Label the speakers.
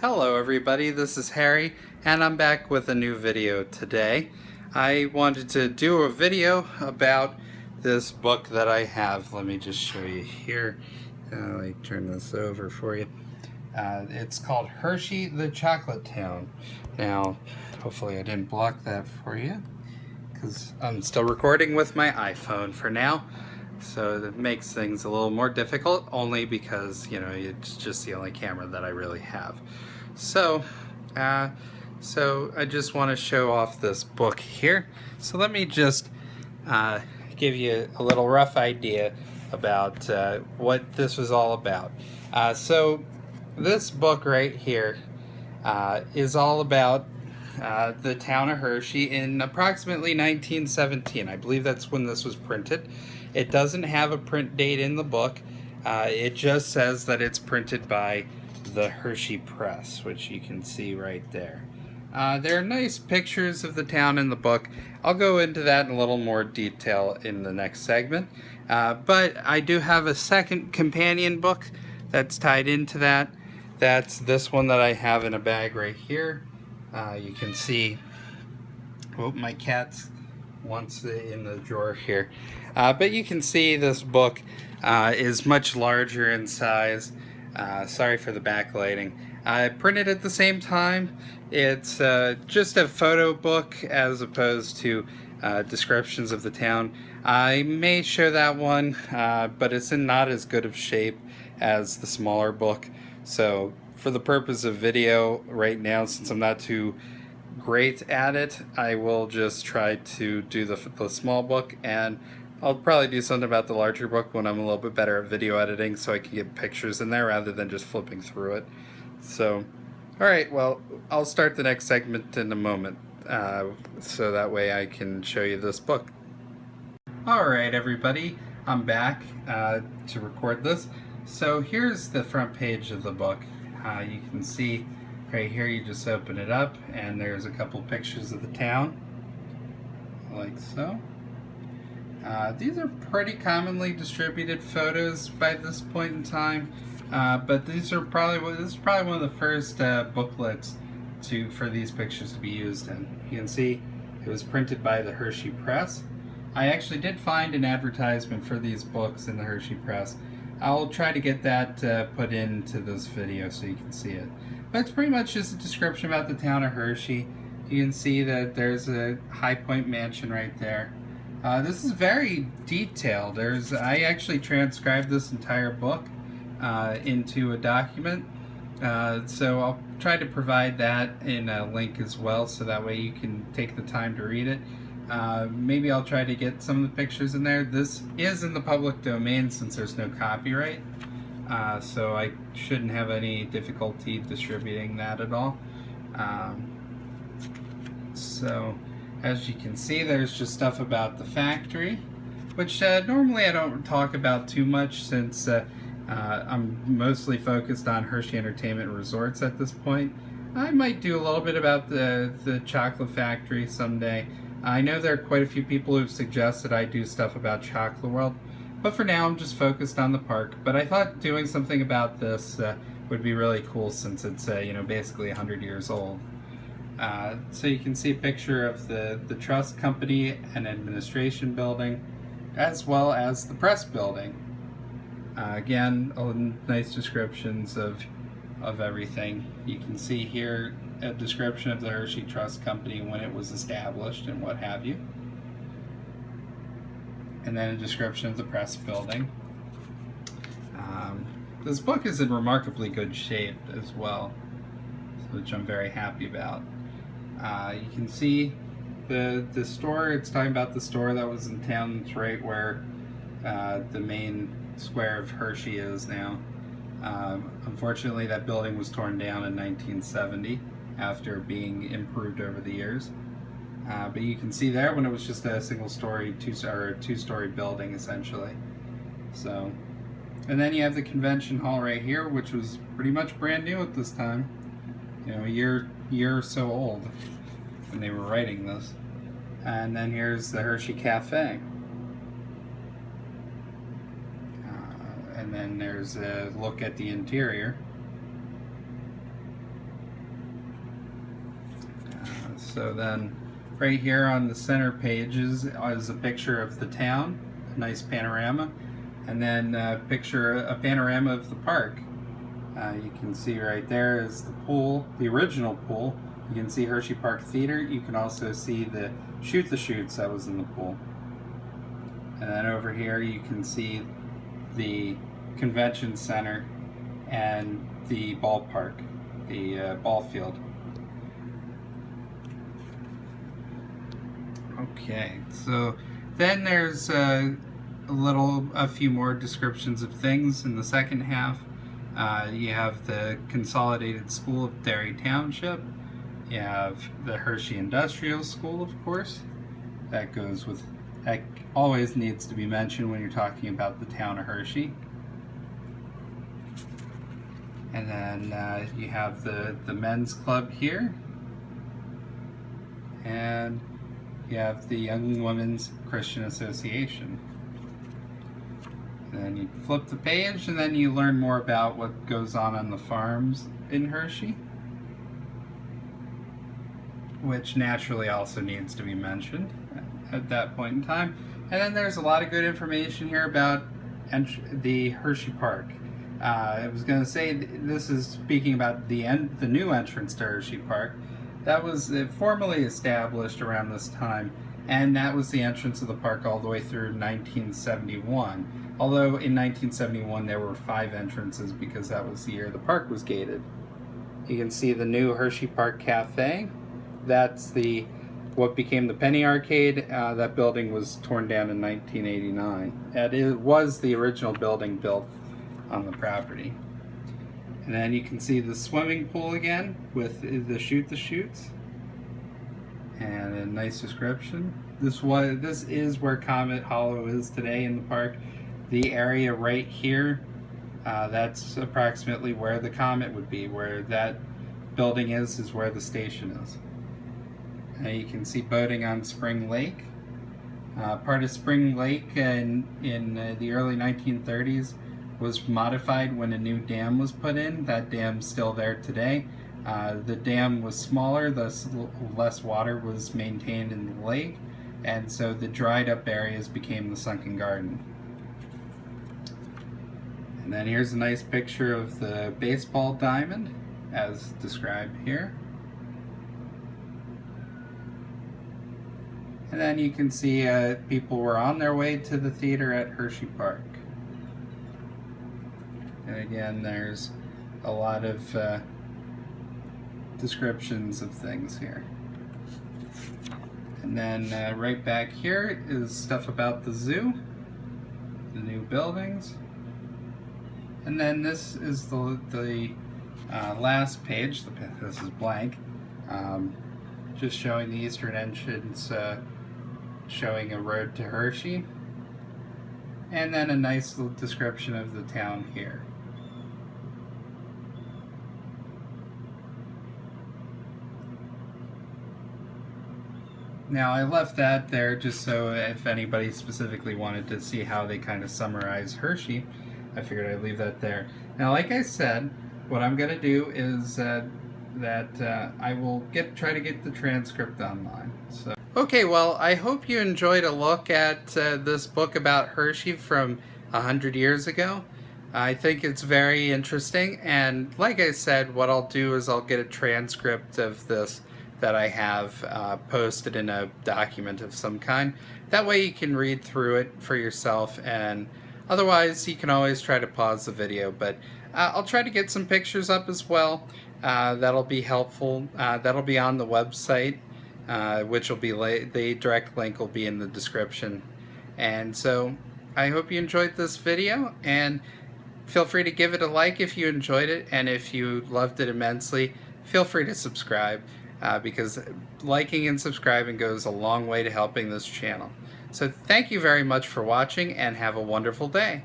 Speaker 1: Hello everybody, this is Harry, and I'm back with a new video today. I wanted to do a video about this book that I have. Let me just show you here. Let me turn this over for you. It's called Hershey, the Chocolate Town. Now, hopefully I didn't block that for you, because I'm still recording with my iPhone for now. So that makes things a little more difficult, only because, you know, it's just the only camera that I really have. So I just want to show off this book here. So let me just give you a little rough idea about what this was all about. So this book right here is all about the town of Hershey in approximately 1917. I believe that's when this was printed. It doesn't have a print date in the book. It just says that it's printed by the Hershey Press, which you can see right there. There are nice pictures of the town in the book. I'll go into that in a little more detail in the next segment. But I do have a second companion book that's tied into that. That's this one that I have in a bag right here. You can see, oh, my cat's once in the drawer here. But you can see this book is much larger in size. Sorry for the backlighting. I printed at the same time. It's just a photo book as opposed to descriptions of the town. I may show that one, but it's in not as good of shape as the smaller book. So for the purpose of video right now, since I'm not too great at it, I will just try to do the small book, and I'll probably do something about the larger book when I'm a little bit better at video editing, so I can get pictures in there rather than just flipping through it. So, alright, well, I'll start the next segment in a moment, so that way I can show you this book. Alright everybody, I'm back to record this. So here's the front page of the book. You can see right here, you just open it up and there's a couple pictures of the town, like so. These are pretty commonly distributed photos by this point in time, but this is probably one of the first booklets for these pictures to be used in. You can see it was printed by the Hershey Press. I actually did find an advertisement for these books in the Hershey Press. I'll try to get that put into this video so you can see it. But it's pretty much just a description about the town of Hershey. You can see that there's a High Point mansion right there. This is very detailed. I actually transcribed this entire book into a document. So I'll try to provide that in a link as well, so that way you can take the time to read it. Maybe I'll try to get some of the pictures in there. This is in the public domain since there's no copyright, so I shouldn't have any difficulty distributing that at all. So as you can see, there's just stuff about the factory, which normally I don't talk about too much since I'm mostly focused on Hershey Entertainment Resorts at this point. I might do a little bit about the chocolate factory someday. I know there are quite a few people who've suggested I do stuff about Chocolate World, but for now I'm just focused on the park. But I thought doing something about this would be really cool since it's you know, basically 100 years old. So you can see a picture of the trust company and administration building, as well as the press building. Again, nice descriptions of everything. You can see here a description of the Hershey Trust Company when it was established and what have you. And then a description of the press building. This book is in remarkably good shape as well, which I'm very happy about. You can see the store. It's talking about the store that was in town. It's right where the main square of Hershey is now. Unfortunately, that building was torn down in 1970 after being improved over the years. But you can see there when it was just a single-story, two-story building essentially. So, and then you have the convention hall right here, which was pretty much brand new at this time. You know, a year or so old when they were writing this. And then here's the Hershey Cafe. And then there's a look at the interior. So then right here on the center page is a picture of the town, a nice panorama, and then a panorama of the park. You can see right there is the pool, the original pool. You can see Hershey Park Theater. You can also see the Shoot the Chutes that was in the pool. And then over here you can see the convention center and the ballpark, the ball field. Okay, so then there's a few more descriptions of things in the second half. You have the Consolidated School of Derry Township. You have the Hershey Industrial School, of course. That always needs to be mentioned when you're talking about the town of Hershey. And then you have the men's club here. And you have the Young Women's Christian Association. And then you flip the page and then you learn more about what goes on the farms in Hershey, which naturally also needs to be mentioned at that point in time. And then there's a lot of good information here about the Hershey Park. I was going to say this is speaking about the new entrance to Hershey Park. That was formally established around this time, and that was the entrance of the park all the way through 1971. Although in 1971 there were 5 entrances because that was the year the park was gated. You can see the new Hershey Park Cafe. That's what became the Penny Arcade. That building was torn down in 1989. And it was the original building built on the property. And then you can see the swimming pool again with the Shoot the Chutes. And a nice description. This is where Comet Hollow is today in the park. The area right here, that's approximately where the Comet would be. Where that building is where the station is. You can see boating on Spring Lake. Part of Spring Lake in the early 1930s was modified when a new dam was put in. That dam's still there today. The dam was smaller, thus less water was maintained in the lake, and so the dried up areas became the sunken garden. And then here's a nice picture of the baseball diamond as described here. And then you can see people were on their way to the theater at Hershey Park. And again, there's a lot of descriptions of things here. And then right back here is stuff about the zoo, the new buildings. And then this is the last page. This is blank, just showing the eastern entrance, showing a road to Hershey, and then a nice little description of the town here. Now I left that there just so if anybody specifically wanted to see how they kind of summarize Hershey, I figured I'd leave that there. Now, like I said, what I'm going to do is I will try to get the transcript online. So, okay, well, I hope you enjoyed a look at this book about Hershey from 100 years ago. I think it's very interesting, and like I said, what I'll do is I'll get a transcript of this that I have posted in a document of some kind. That way you can read through it for yourself, and otherwise you can always try to pause the video, but I'll try to get some pictures up as well. That'll be helpful. That'll be on the website, which will be the direct link will be in the description. And so I hope you enjoyed this video, and feel free to give it a like if you enjoyed it, and if you loved it immensely, feel free to subscribe, because liking and subscribing goes a long way to helping this channel. So thank you very much for watching, and have a wonderful day.